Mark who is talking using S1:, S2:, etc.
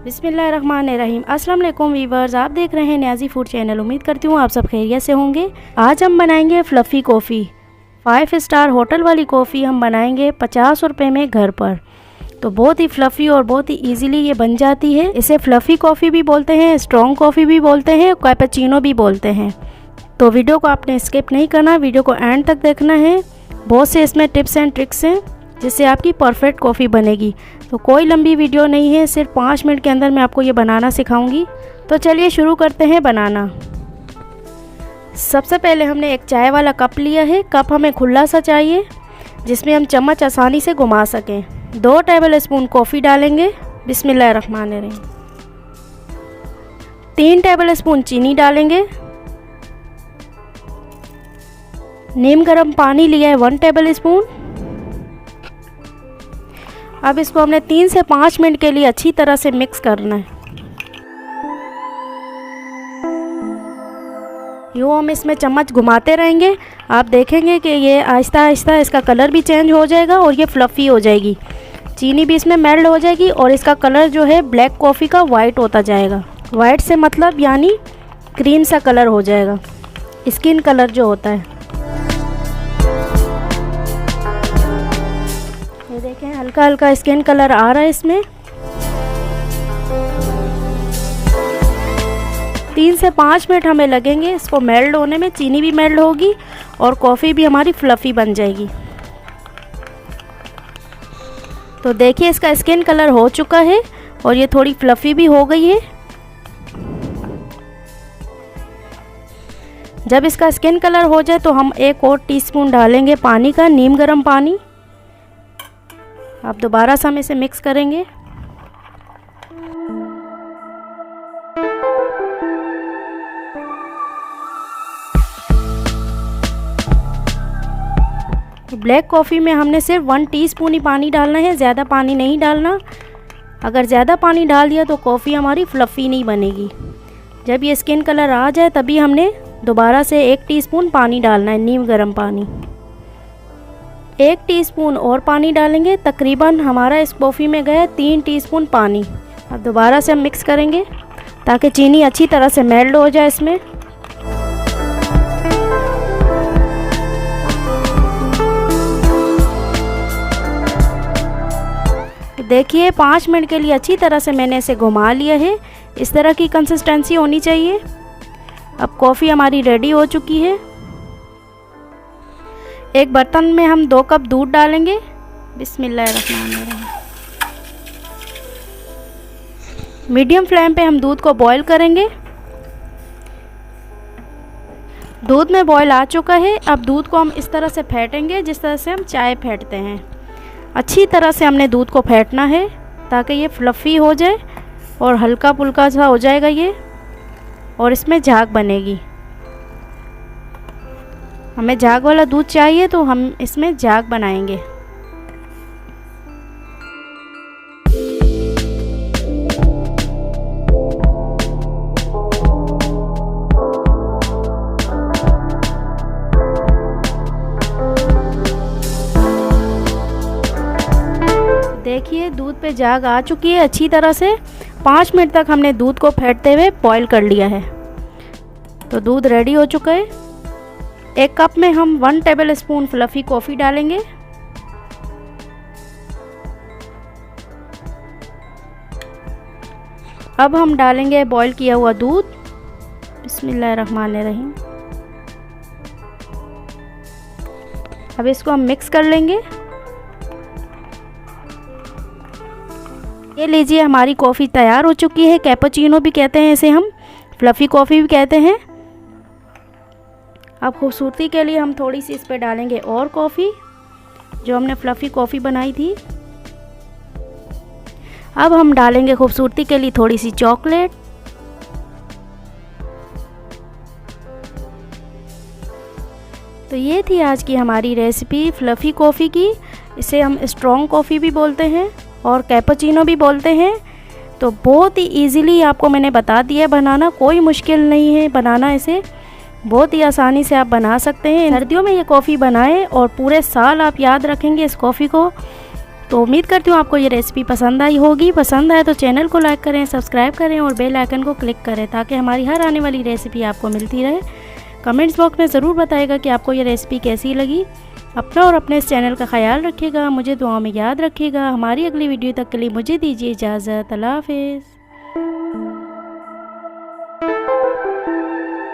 S1: बिस्मिल्लाहिर्रहमानिर्रहीम। अस्सलाम वालेकुम वीवर्स, आप देख रहे हैं न्याज़ी फूड चैनल। उम्मीद करती हूँ आप सब खैरियत से होंगे। आज हम बनाएंगे फ्लफ़ी कॉफ़ी। 5 स्टार होटल वाली कॉफ़ी हम बनाएंगे 50 रुपये में घर पर। तो बहुत ही फ्लफ़ी और बहुत ही इजीली ये बन जाती है। इसे फ्लफ़ी कॉफ़ी भी बोलते हैं, स्ट्रॉन्ग कॉफ़ी भी बोलते हैं, कैपेचिनो भी बोलते हैं। तो वीडियो को आपने स्किप नहीं करना, वीडियो को एंड तक देखना है। बहुत से इसमें टिप्स एंड ट्रिक्स हैं जिससे आपकी परफेक्ट कॉफ़ी बनेगी। तो कोई लंबी वीडियो नहीं है, सिर्फ 5 मिनट के अंदर मैं आपको ये बनाना सिखाऊंगी। तो चलिए शुरू करते हैं बनाना। सबसे पहले हमने एक चाय वाला कप लिया है। कप हमें खुला सा चाहिए जिसमें हम चम्मच आसानी से घुमा सकें। 2 टेबल स्पून कॉफ़ी डालेंगे। बिस्मिल्लाहिर्रहमानिर्रहीम। 3 टेबल स्पून चीनी डालेंगे। नीम गर्म पानी लिया है 1 टेबल स्पून। अब इसको हमने 3 से 5 मिनट के लिए अच्छी तरह से मिक्स करना है। यूँ हम इसमें चम्मच घुमाते रहेंगे। आप देखेंगे कि ये आहिस्ता आहिस्ता इसका कलर भी चेंज हो जाएगा और ये फ्लफ़ी हो जाएगी। चीनी भी इसमें मेल्ट हो जाएगी और इसका कलर जो है ब्लैक कॉफ़ी का वाइट होता जाएगा। वाइट से मतलब यानी क्रीम सा कलर हो जाएगा, स्किन कलर जो होता है। ये देखें हल्का हल्का स्किन कलर आ रहा है इसमें। 3 से 5 मिनट हमें लगेंगे इसको मेल्ट होने में। चीनी भी मेल्ट होगी और कॉफ़ी भी हमारी फ्लफ़ी बन जाएगी। तो देखिए इसका स्किन कलर हो चुका है और ये थोड़ी फ्लफ़ी भी हो गई है। जब इसका स्किन कलर हो जाए तो हम 1 और टीस्पून डालेंगे पानी का, नीम गर्म पानी। आप दोबारा से हम इसे मिक्स करेंगे। ब्लैक कॉफ़ी में हमने सिर्फ 1 टीस्पून ही पानी डालना है, ज़्यादा पानी नहीं डालना। अगर ज़्यादा पानी डाल दिया तो कॉफ़ी हमारी फ्लफ़ी नहीं बनेगी। जब ये स्किन कलर आ जाए तभी हमने दोबारा से 1 टीस्पून पानी डालना है, नीम गर्म पानी। 1 टीस्पून और पानी डालेंगे। तकरीबन हमारा इस कॉफ़ी में गया 3 टीस्पून पानी। अब दोबारा से हम मिक्स करेंगे ताकि चीनी अच्छी तरह से मेल्ट हो जाए इसमें। देखिए 5 मिनट के लिए अच्छी तरह से मैंने इसे घुमा लिया है। इस तरह की कंसिस्टेंसी होनी चाहिए। अब कॉफ़ी हमारी रेडी हो चुकी है। एक बर्तन में हम 2 कप दूध डालेंगे। बिस्मिल्लाहिर्रहमानिर्रहीम। मीडियम फ्लेम पे हम दूध को बॉईल करेंगे। दूध में बॉईल आ चुका है। अब दूध को हम इस तरह से फेंटेंगे जिस तरह से हम चाय फेंटते हैं। अच्छी तरह से हमने दूध को फेंटना है ताकि ये फ्लफ़ी हो जाए और हल्का फुल्का सा हो जाएगा ये, और इसमें झाग बनेगी। हमें झाग वाला दूध चाहिए तो हम इसमें झाग बनाएंगे। देखिए दूध पे झाग आ चुकी है अच्छी तरह से। 5 मिनट तक हमने दूध को फेंटते हुए बॉईल कर लिया है। तो दूध रेडी हो चुका है। 1 कप में हम 1 टेबल स्पून फ्लफ़ी कॉफ़ी डालेंगे। अब हम डालेंगे बॉईल किया हुआ दूध। बिस्मिल्लाहिर्रहमानिर्रहीम। अब इसको हम मिक्स कर लेंगे। ये लीजिए हमारी कॉफ़ी तैयार हो चुकी है। कैपेचिनो भी कहते हैं इसे हम, फ्लफ़ी कॉफ़ी भी कहते हैं। अब खूबसूरती के लिए हम थोड़ी सी इस पे डालेंगे और कॉफ़ी जो हमने फ्लफ़ी कॉफ़ी बनाई थी। अब हम डालेंगे खूबसूरती के लिए थोड़ी सी चॉकलेट। तो ये थी आज की हमारी रेसिपी फ्लफ़ी कॉफ़ी की। इसे हम स्ट्रॉन्ग कॉफ़ी भी बोलते हैं और कैपेचिनो भी बोलते हैं। तो बहुत ही इजीली आपको मैंने बता दिया बनाना, कोई मुश्किल नहीं है बनाना। इसे बहुत ही आसानी से आप बना सकते हैं। सर्दियों में ये कॉफ़ी बनाएं और पूरे साल आप याद रखेंगे इस कॉफ़ी को। तो उम्मीद करती हूँ आपको ये रेसिपी पसंद आई होगी। पसंद आए तो चैनल को लाइक करें, सब्सक्राइब करें और बेल आइकन को क्लिक करें ताकि हमारी हर आने वाली रेसिपी आपको मिलती रहे। कमेंट्स बॉक्स में ज़रूर बताइएगा कि आपको ये रेसिपी कैसी लगी। अपना और अपने इस चैनल का ख्याल रखिएगा, मुझे दुआओं में याद रखिएगा। हमारी अगली वीडियो तक के लिए मुझे दीजिए इजाज़त। अल्लाह हाफ़िज़।